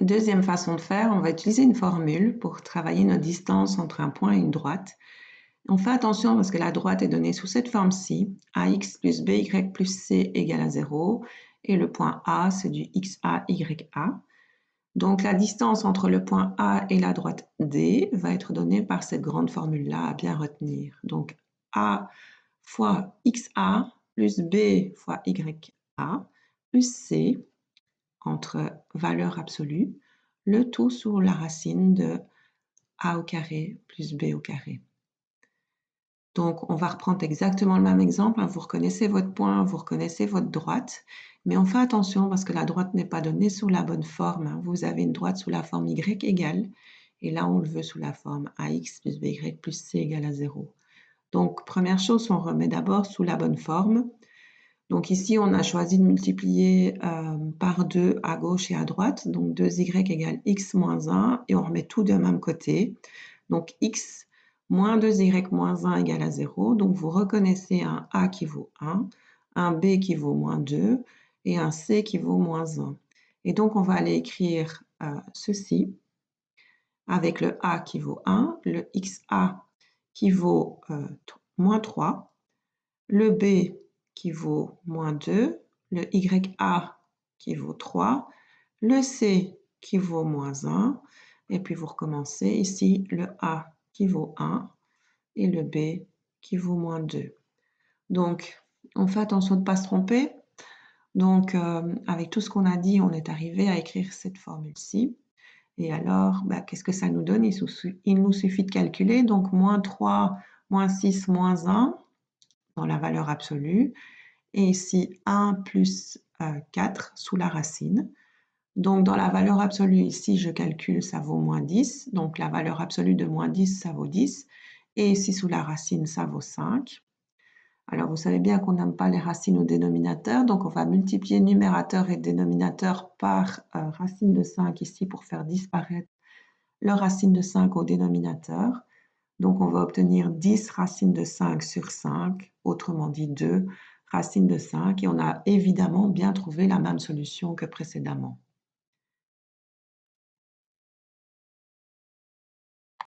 Deuxième façon de faire, on va utiliser une formule pour travailler notre distance entre un point et une droite. On fait attention parce que la droite est donnée sous cette forme-ci, ax plus by plus c égale à 0, et le point A, c'est du xa, ya. Donc la distance entre le point A et la droite D va être donnée par cette grande formule-là à bien retenir. Donc A fois xa plus B fois ya plus C entre valeur absolue, le tout sur la racine de A au carré plus B au carré. Donc, on va reprendre exactement le même exemple. Vous reconnaissez votre point, vous reconnaissez votre droite, mais on fait attention parce que la droite n'est pas donnée sous la bonne forme. Vous avez une droite sous la forme y égale, et là, on le veut sous la forme ax plus by plus c égale à 0. Donc, première chose, on remet d'abord sous la bonne forme. Donc ici, on a choisi de multiplier par 2 à gauche et à droite. Donc 2y égale x moins 1, et on remet tout de même côté. Donc x moins 2y moins 1 égale à 0. Donc vous reconnaissez un a qui vaut 1, un b qui vaut moins 2 et un c qui vaut moins 1. Et donc on va aller écrire ceci avec le a qui vaut 1, le xa qui vaut moins 3, le b qui vaut moins 2, le ya qui vaut 3, le c qui vaut moins 1, et puis vous recommencez ici le a qui vaut 1 et le b qui vaut moins 2. Donc, on fait attention de ne pas se tromper. Donc, avec tout ce qu'on a dit, on est arrivé à écrire cette formule-ci. Et alors, qu'est-ce que ça nous donne? Il nous suffit de calculer. Donc, moins 3, moins 6, moins 1 dans la valeur absolue. Et ici 1 plus 4 sous la racine. Donc dans la valeur absolue, ici je calcule, ça vaut moins 10. Donc la valeur absolue de moins 10, ça vaut 10. Et ici sous la racine, ça vaut 5. Alors vous savez bien qu'on n'aime pas les racines au dénominateur, donc on va multiplier numérateur et dénominateur par racine de 5 ici pour faire disparaître le racine de 5 au dénominateur. Donc on va obtenir 10 racines de 5 sur 5, autrement dit 2 racines de 5, et on a évidemment bien trouvé la même solution que précédemment.